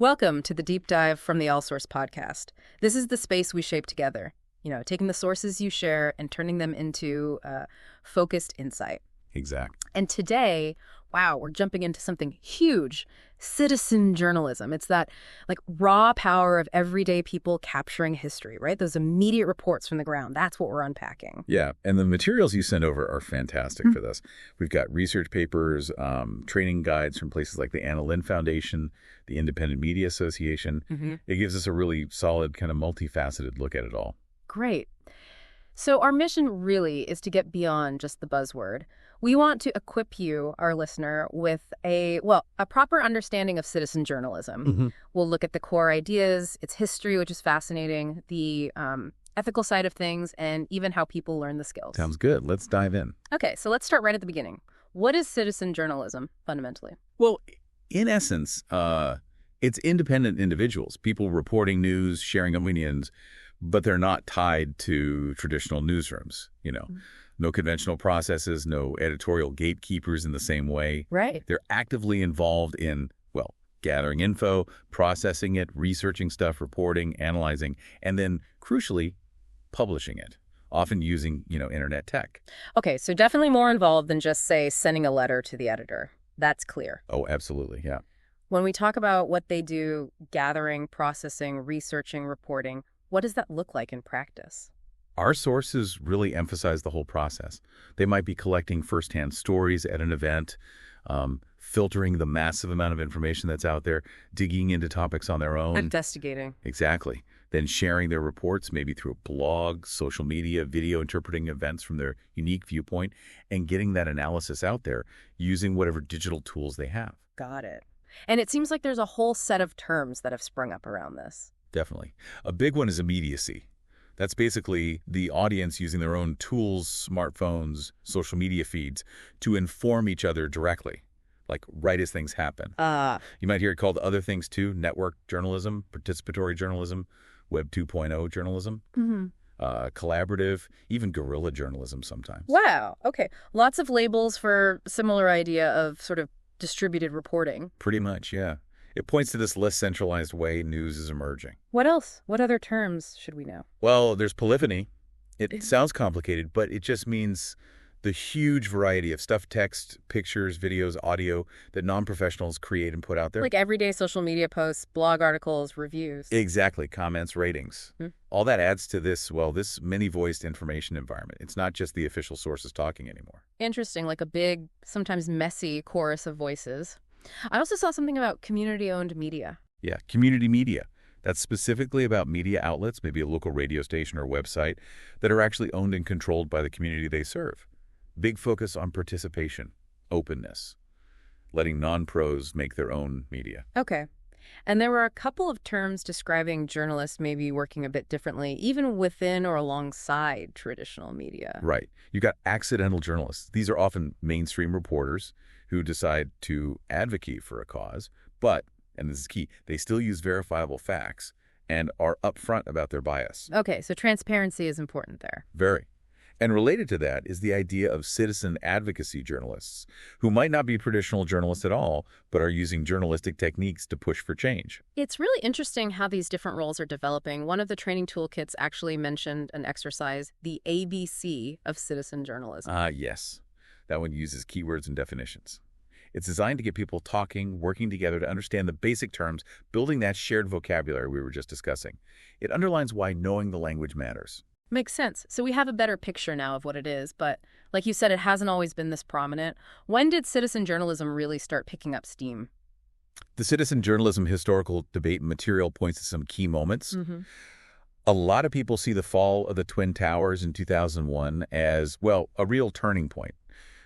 Welcome to the Deep Dive from the All Source podcast. This is the space we shape together, taking the sources you share and turning them into focused insight. Exactly. And today, wow, we're jumping into something huge, citizen journalism. It's that raw power of everyday people capturing history, right? Those immediate reports from the ground. That's what we're unpacking. Yeah, and the materials you send over are fantastic for this. We've got research papers, training guides from places like the Anna Lynn Foundation, the Independent Media Association. It gives us a really solid kind of multifaceted look at it all. Great. So our mission really is to get beyond just the buzzword. We want to equip you, our listener, with a proper understanding of citizen journalism. We'll look at the core ideas, its history, which is fascinating, the ethical side of things, and even how people learn the skills. Sounds good. Let's dive in. Okay, so let's start right at the beginning. What is citizen journalism, fundamentally? Well, in essence, it's independent individuals, people reporting news, sharing opinions, but they're not tied to traditional newsrooms, No conventional processes, no editorial gatekeepers in the same way. Right. They're actively involved in, gathering info, processing it, researching stuff, reporting, analyzing, and then, crucially, publishing it, often using, internet tech. Okay, so definitely more involved than just, say, sending a letter to the editor. That's clear. Oh, absolutely, yeah. When we talk about what they do, gathering, processing, researching, reporting, what does that look like in practice? Our sources really emphasize the whole process. They might be collecting firsthand stories at an event, filtering the massive amount of information that's out there, digging into topics on their own. Investigating. Exactly. Then sharing their reports, maybe through a blog, social media, video, interpreting events from their unique viewpoint, and getting that analysis out there using whatever digital tools they have. Got it. And it seems like there's a whole set of terms that have sprung up around this. Definitely. A big one is immediacy. That's basically the audience using their own tools, smartphones, social media feeds to inform each other directly, like right as things happen. You might hear it called other things too: network journalism, participatory journalism, Web 2.0 journalism, collaborative, even guerrilla journalism sometimes. Wow. Okay. Lots of labels for similar idea of sort of distributed reporting. Pretty much, yeah. It points to this less centralized way news is emerging. What else? What other terms should we know? Well, there's polyphony. It sounds complicated, but it just means the huge variety of stuff, text, pictures, videos, audio that non-professionals create and put out there. Like everyday social media posts, blog articles, reviews. Exactly. Comments, ratings. All that adds to this many-voiced information environment. It's not just the official sources talking anymore. Interesting, like a big, sometimes messy chorus of voices. I also saw something about community-owned media. Yeah, community media. That's specifically about media outlets, maybe a local radio station or website, that are actually owned and controlled by the community they serve. Big focus on participation, openness, letting non-pros make their own media. Okay. And there were a couple of terms describing journalists maybe working a bit differently, even within or alongside traditional media. Right. You've got accidental journalists. These are often mainstream reporters who decide to advocate for a cause, but, and this is key, they still use verifiable facts and are upfront about their bias. Okay, so transparency is important there. Very. And related to that is the idea of citizen advocacy journalists, who might not be traditional journalists at all, but are using journalistic techniques to push for change. It's really interesting how these different roles are developing. One of the training toolkits actually mentioned an exercise, the ABC of citizen journalism. Yes. That one uses keywords and definitions. It's designed to get people talking, working together to understand the basic terms, building that shared vocabulary we were just discussing. It underlines why knowing the language matters. Makes sense. So we have a better picture now of what it is, but like you said, it hasn't always been this prominent. When did citizen journalism really start picking up steam? The citizen journalism historical debate material points to some key moments. A lot of people see the fall of the Twin Towers in 2001 as, a real turning point.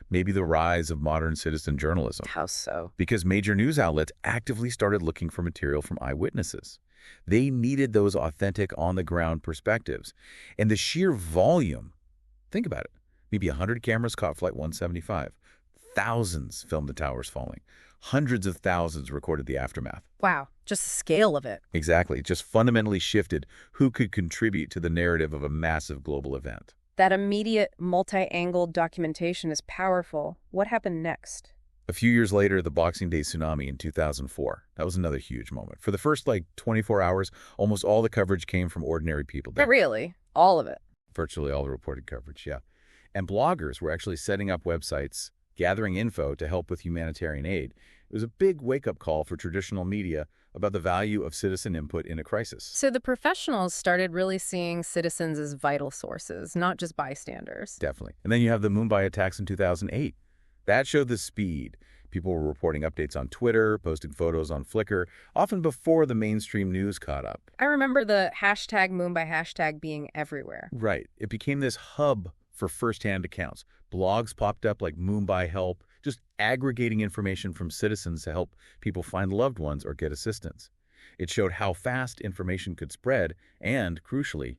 Maybe the rise of modern citizen journalism. How so? Because major news outlets actively started looking for material from eyewitnesses. They needed those authentic, on-the-ground perspectives. And the sheer volume, think about it, maybe 100 cameras caught Flight 175. Thousands filmed the towers falling. Hundreds of thousands recorded the aftermath. Wow, just the scale of it. Exactly. It just fundamentally shifted who could contribute to the narrative of a massive global event. That immediate multi-angled documentation is powerful. What happened next? A few years later, the Boxing Day tsunami in 2004. That was another huge moment. For the first, 24 hours, almost all the coverage came from ordinary people. Not really. All of it. Virtually all the reported coverage, yeah. And bloggers were actually setting up websites, gathering info to help with humanitarian aid. It was a big wake-up call for traditional media about the value of citizen input in a crisis. So the professionals started really seeing citizens as vital sources, not just bystanders. Definitely. And then you have the Mumbai attacks in 2008. That showed the speed. People were reporting updates on Twitter, posting photos on Flickr, often before the mainstream news caught up. I remember the hashtag Mumbai hashtag being everywhere. Right. It became this hub for first-hand accounts. Blogs popped up like Mumbai Help, just aggregating information from citizens to help people find loved ones or get assistance. It showed how fast information could spread and, crucially,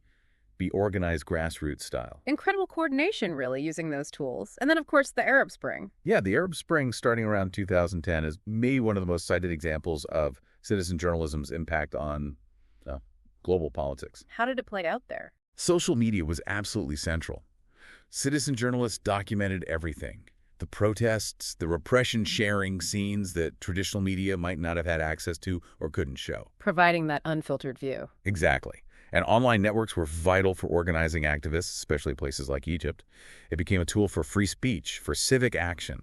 be organized grassroots style. Incredible coordination, really, using those tools. And then, of course, the Arab Spring. Yeah, the Arab Spring starting around 2010 is maybe one of the most cited examples of citizen journalism's impact on global politics. How did it play out there? Social media was absolutely central. Citizen journalists documented everything. The protests, the repression-sharing scenes that traditional media might not have had access to or couldn't show. Providing that unfiltered view. Exactly. And online networks were vital for organizing activists, especially places like Egypt. It became a tool for free speech, for civic action.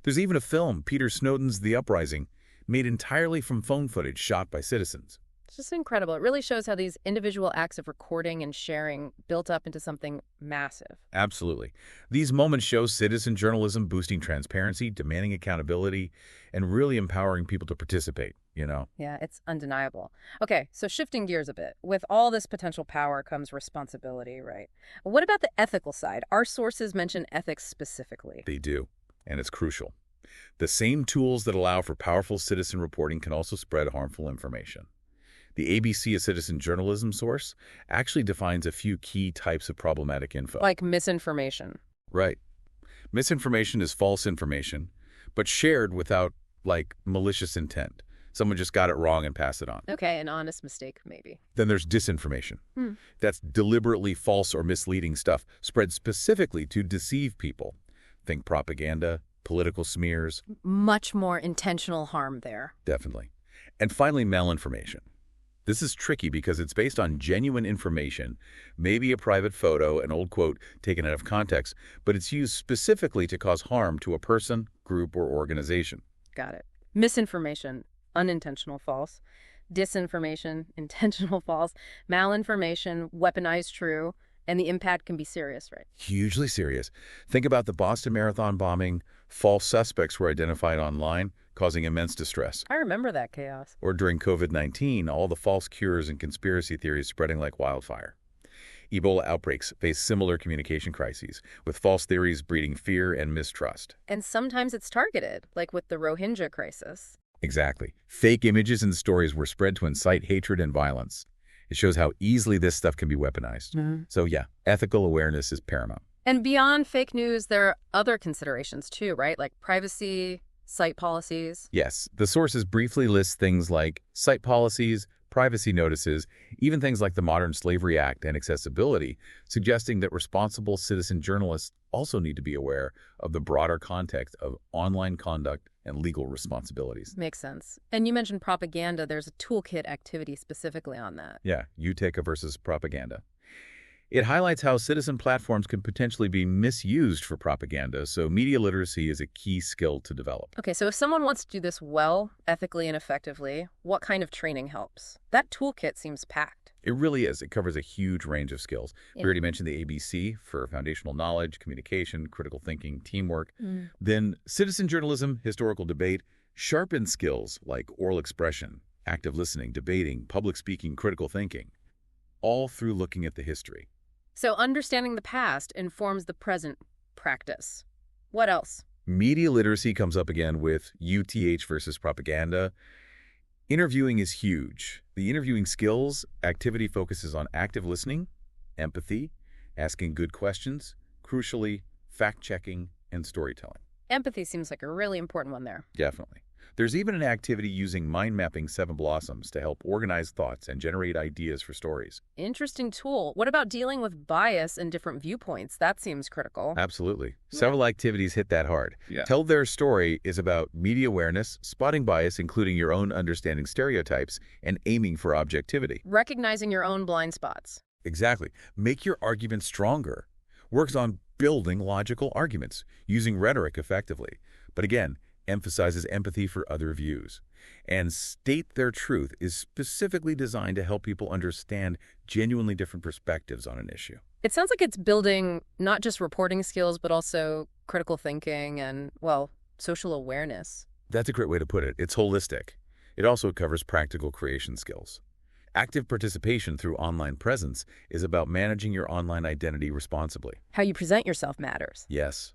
There's even a film, Peter Snowden's The Uprising, made entirely from phone footage shot by citizens. It's just incredible. It really shows how these individual acts of recording and sharing built up into something massive. Absolutely. These moments show citizen journalism boosting transparency, demanding accountability, and really empowering people to participate, Yeah, it's undeniable. Okay, so shifting gears a bit. With all this potential power comes responsibility, right? What about the ethical side? Our sources mention ethics specifically. They do, and it's crucial. The same tools that allow for powerful citizen reporting can also spread harmful information. The ABC, a citizen journalism source, actually defines a few key types of problematic info. Like misinformation. Right. Misinformation is false information, but shared without, malicious intent. Someone just got it wrong and passed it on. Okay, an honest mistake, maybe. Then there's disinformation. That's deliberately false or misleading stuff spread specifically to deceive people. Think propaganda, political smears. Much more intentional harm there. Definitely. And finally, malinformation. This is tricky because it's based on genuine information, maybe a private photo, an old quote taken out of context, but it's used specifically to cause harm to a person, group, or organization. Got it. Misinformation, unintentional false. Disinformation, intentional false. Malinformation, weaponized true. And the impact can be serious, right? Hugely serious. Think about the Boston Marathon bombing. False suspects were identified online, causing immense distress. I remember that chaos. Or during COVID-19, all the false cures and conspiracy theories spreading like wildfire. Ebola outbreaks face similar communication crises, with false theories breeding fear and mistrust. And sometimes it's targeted, like with the Rohingya crisis. Exactly. Fake images and stories were spread to incite hatred and violence. It shows how easily this stuff can be weaponized. So yeah, ethical awareness is paramount. And beyond fake news, there are other considerations too, right? Like privacy, site policies. Yes, the sources briefly list things like site policies, privacy notices, even things like the Modern Slavery Act and accessibility, suggesting that responsible citizen journalists also need to be aware of the broader context of online conduct and legal responsibilities. Makes sense. And you mentioned propaganda. There's a toolkit activity specifically on that. Yeah, Utica versus propaganda. It highlights how citizen platforms can potentially be misused for propaganda, so media literacy is a key skill to develop. Okay, so if someone wants to do this well, ethically and effectively, what kind of training helps? That toolkit seems packed. It really is. It covers a huge range of skills. Yeah. We already mentioned the ABC for foundational knowledge, communication, critical thinking, teamwork. Then citizen journalism, historical debate, sharpened skills like oral expression, active listening, debating, public speaking, critical thinking, all through looking at the history. So understanding the past informs the present practice. What else? Media literacy comes up again with UTH versus propaganda. Interviewing is huge. The interviewing skills activity focuses on active listening, empathy, asking good questions, crucially, fact-checking, and storytelling. Empathy seems like a really important one there. Definitely. There's even an activity using mind mapping 7 blossoms to help organize thoughts and generate ideas for stories. Interesting tool. What about dealing with bias and different viewpoints? That seems critical. Absolutely. Several activities hit that hard. Yeah. Tell Their Story is about media awareness, spotting bias, including your own understanding stereotypes, and aiming for objectivity. Recognizing your own blind spots. Exactly. Make your argument stronger. Works on building logical arguments, using rhetoric effectively. But again, emphasizes empathy for other views. And State Their Truth is specifically designed to help people understand genuinely different perspectives on an issue. It sounds like it's building not just reporting skills, but also critical thinking and, well, social awareness. That's a great way to put it. It's holistic. It also covers practical creation skills. Active participation through online presence is about managing your online identity responsibly. How you present yourself matters. Yes.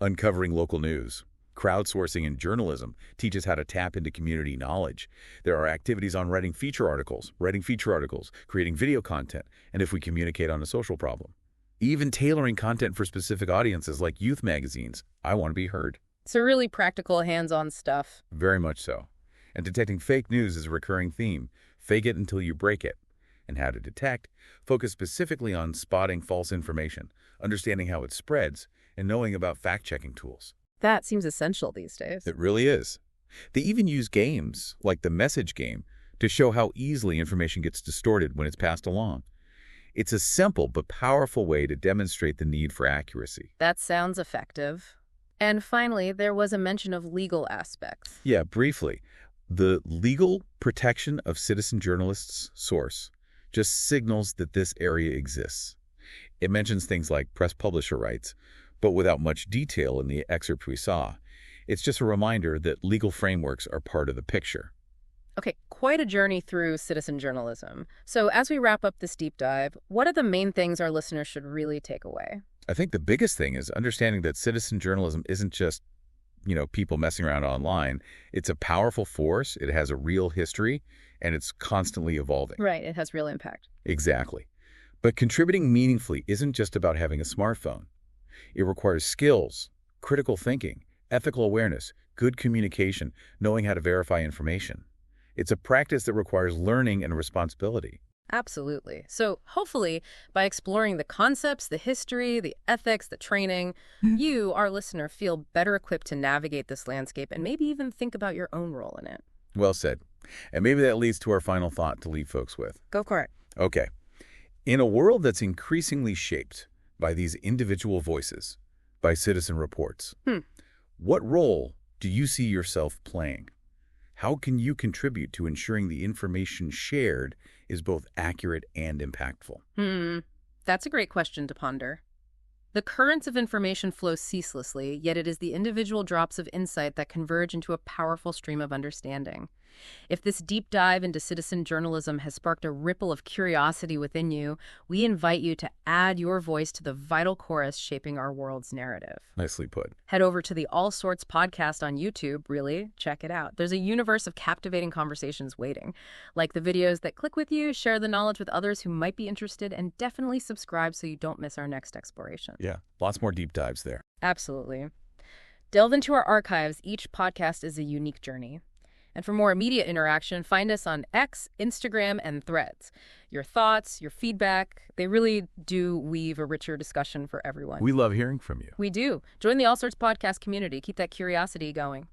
Uncovering local news. Crowdsourcing in journalism teaches how to tap into community knowledge. There are activities on writing feature articles, creating video content, and if we communicate on a social problem. Even tailoring content for specific audiences like youth magazines. I want to be heard. So really practical, hands-on stuff. Very much so. And detecting fake news is a recurring theme. Fake it until you break it. And how to detect, focus specifically on spotting false information, understanding how it spreads, and knowing about fact-checking tools. That seems essential these days. It really is. They even use games, like the message game, to show how easily information gets distorted when it's passed along. It's a simple but powerful way to demonstrate the need for accuracy. That sounds effective. And finally, there was a mention of legal aspects. Yeah, briefly. The legal protection of citizen journalists' source just signals that this area exists. It mentions things like press publisher rights, but without much detail in the excerpt we saw. It's just a reminder that legal frameworks are part of the picture. Okay, quite a journey through citizen journalism. So as we wrap up this deep dive, what are the main things our listeners should really take away? I think the biggest thing is understanding that citizen journalism isn't just, people messing around online. It's a powerful force, it has a real history, and it's constantly evolving. Right, it has real impact. Exactly. But contributing meaningfully isn't just about having a smartphone. It requires skills, critical thinking, ethical awareness, good communication, knowing how to verify information. It's a practice that requires learning and responsibility. Absolutely. So hopefully, by exploring the concepts, the history, the ethics, the training, you, our listener, feel better equipped to navigate this landscape and maybe even think about your own role in it. Well said. And maybe that leads to our final thought to leave folks with. Go for it. Okay. In a world that's increasingly shaped by these individual voices, by citizen reports, what role do you see yourself playing? How can you contribute to ensuring the information shared is both accurate and impactful? That's a great question to ponder. The currents of information flow ceaselessly, yet it is the individual drops of insight that converge into a powerful stream of understanding. If this deep dive into citizen journalism has sparked a ripple of curiosity within you, we invite you to add your voice to the vital chorus shaping our world's narrative. Nicely put. Head over to the All Sorts podcast on YouTube, really, check it out. There's a universe of captivating conversations waiting. Like the videos that click with you, share the knowledge with others who might be interested, and definitely subscribe so you don't miss our next exploration. Yeah, lots more deep dives there. Absolutely. Delve into our archives. Each podcast is a unique journey. And for more immediate interaction, find us on X, Instagram, and Threads. Your thoughts, your feedback, they really do weave a richer discussion for everyone. We love hearing from you. We do. Join the All Sorts podcast community. Keep that curiosity going.